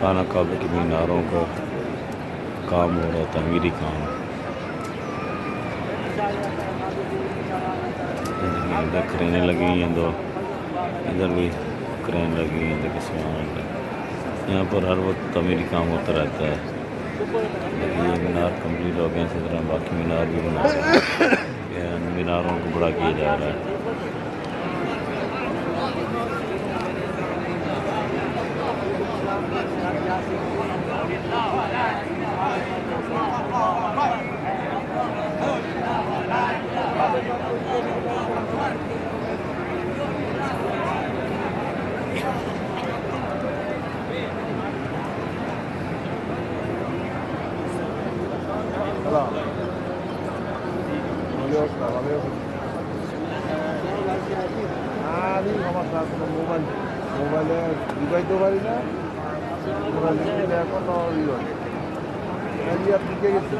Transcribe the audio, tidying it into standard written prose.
खाना काबे की मीनारों का काम हो रहा, तमीरी काम। इधर क्रेनें लगी हैं, दो इधर भी क्रेन लगी है। देखिए सामान यहाँ पर हर वक्त तमीरी काम होता रहता है। ये मीनार कंप्लीट हो गए, इसी तरह बाकी मीनार भी बना रहे हैं। मीनारों को बड़ा किया जा रहा है। মোবাইলে ঢুকাইতে পারি না, মোবাইলে এখন আপনি কে গেছে।